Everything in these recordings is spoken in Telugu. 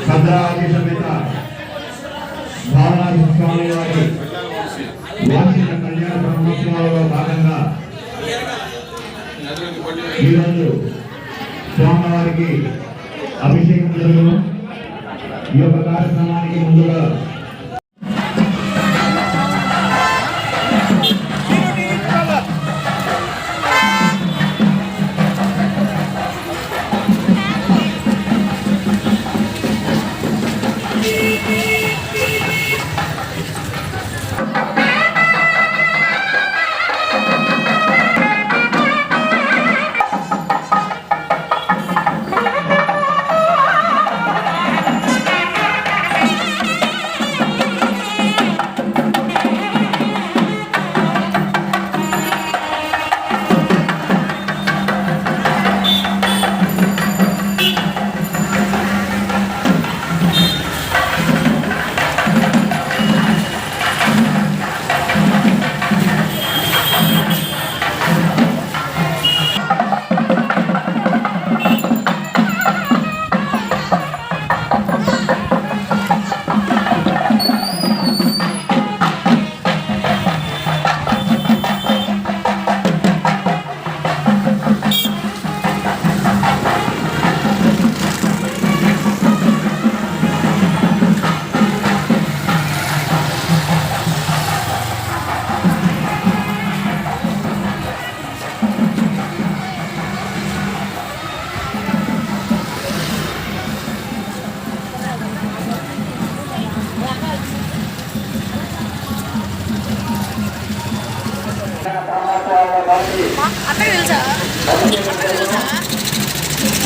భద్రావతి సమేత బాలనాథ స్వామి వారి వార్షిక కళ్యాణ బ్రహ్మోత్సవాలలో భాగంగా ఈరోజు స్వామివారికి అభిషేకం జరుగును. ఈ యొక్క కార్యక్రమానికి ముందుగా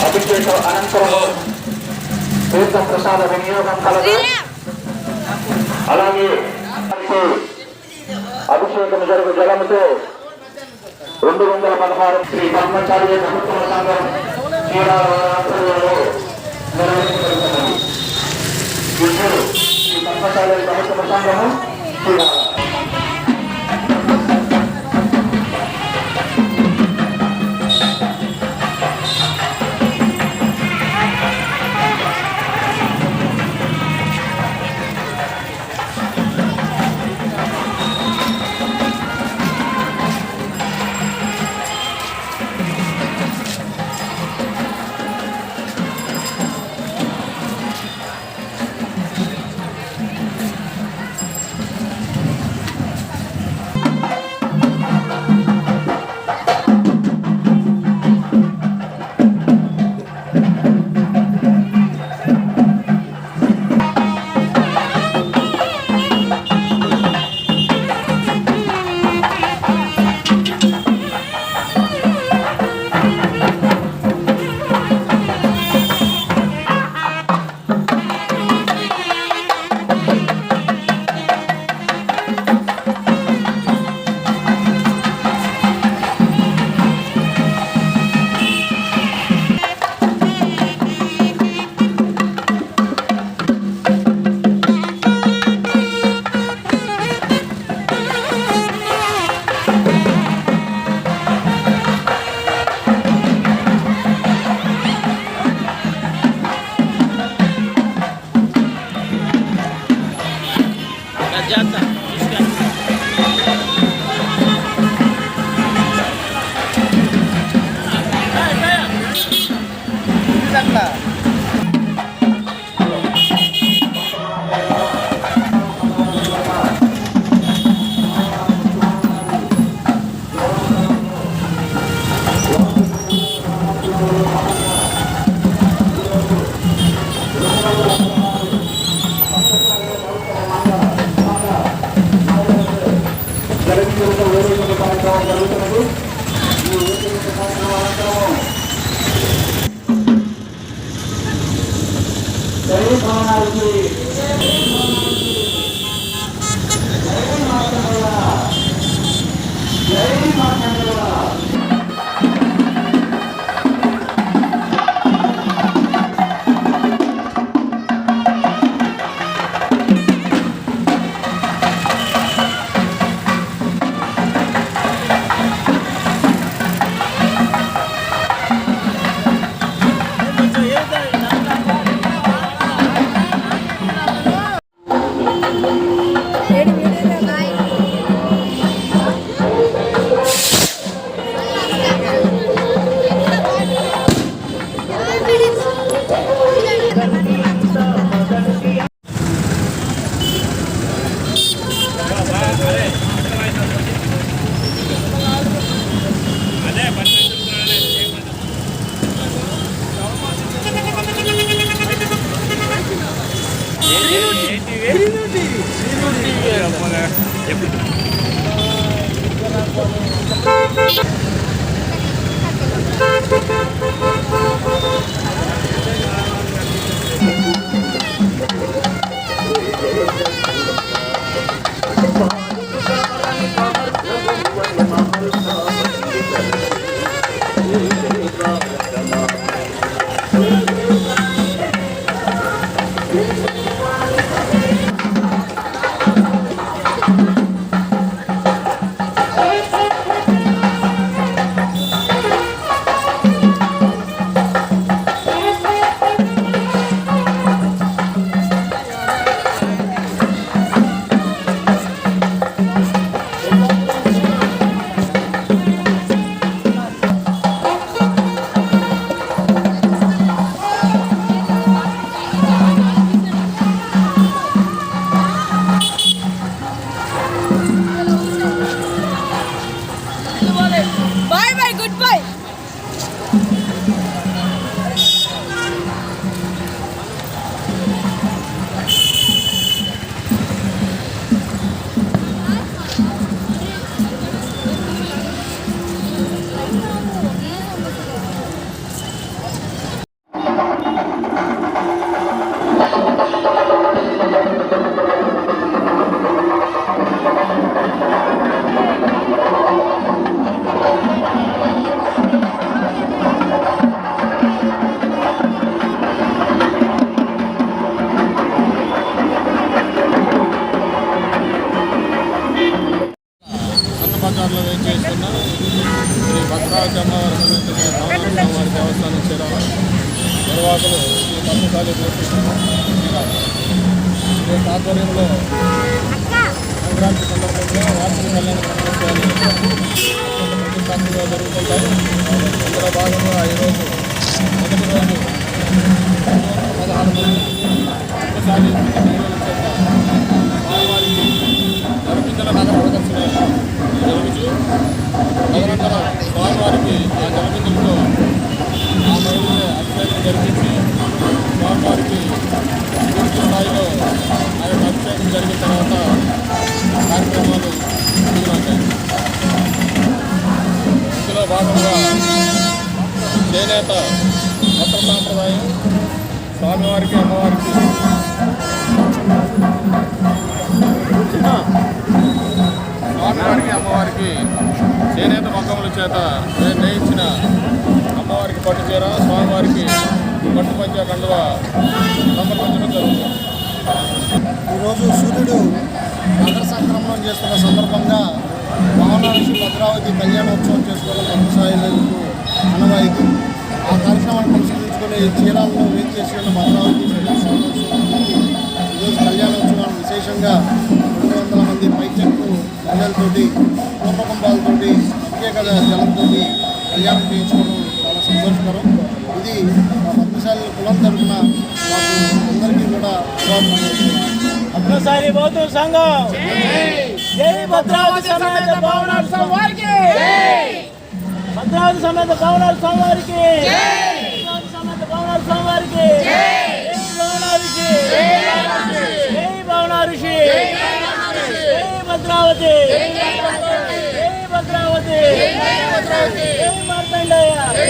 అభిషేక అనంతరం తీర్థ ప్రసాద వినియోగం కలదు. అలాగే అభిషేకం జరుగు జలముతో 216 శ్రీ బ్రహ్మచార్య ప్రభుత్వ సంఘం శ్రీరామలో నిర్వహించబడుతున్నది. ఇప్పుడు శ్రీ బ్రహ్మచార్య ప్రభుత్వ సంఘము Srirama Bye bye, goodbye. అన్నబజార్లో వేయించేస్తున్న Shri Bhadravati అమ్మవారి వారి దేవస్థానం చేరాల నిర్వాహకులు శ్రీ పద్మశాలి ఆధ్వర్యంలో సంక్రాంతి సందర్భంగా వార్షిక కళ్యాణ మహోత్సవాలు ప్రతిష్టాత్మకంగా జరుగుతుంటాయి. ఇందులో భాగంగా ఈరోజు మొదటి రోజు 16 మంది పద్మశాలి వారికి జలపింజల నగర ప్రదర్శన జరుగుతూ తదనంతరం స్వామివారికి ఆ జలపింజలతో ఆ మహిళలే అభిషేకం జరిపించి స్వామివారికి పూర్తి స్థాయిలో ఆ యొక్క అభిషేకం జరిగిన తర్వాత కార్యక్రమాలు మొదలవుతాయి. ఇందులో భాగంగా చేనేత వస్త్ర సాంప్రదాయం స్వామివారికి అమ్మవారికి అమ్మవారికి చేనేత మగ్గముల చేత నేయించిన అమ్మవారికి పట్టు చీర, స్వామివారికి పట్టు పంచ కండువ సమర్పించడం జరుగుతుంది. ఈరోజు సూర్యుడు మకర సంక్రమణం చేస్తున్న సందర్భంగా మహానాడు భద్రావతి కళ్యాణోత్సవం చేసుకోవడం పద్మశాలీలకు ఆనవాయితీ. ఆ కార్యక్రమాన్ని పరిశీలించుకుని చీరాలలో వేచి చేసి ఉన్న భద్రావతి ఈరోజు కళ్యాణోత్సవాన్ని విశేషంగా 200 మంది పైచెక్కు మహిళలతోటి కుటుంబాలతోటి ప్రత్యేక జలంతో కళ్యాణం చేయించుకోవడం చాలా సంతోషకరం. ఇది మా పద్మశాలి కులం తరఫున మాకు అందరికీ కూడా పద్మశాలి బౌద్ధ సంఘం జై భద్రావతి సమేత భావనాడు స్వామివారికి భద్రావతి సమేత భావనాడు స్వామివారికి సమేత భావనాడు స్వామివారికి జై భావనాడు ఋషి జై భద్రావతి జై భద్రావతి జై మార్కండేయ జై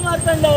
మార్కండేయ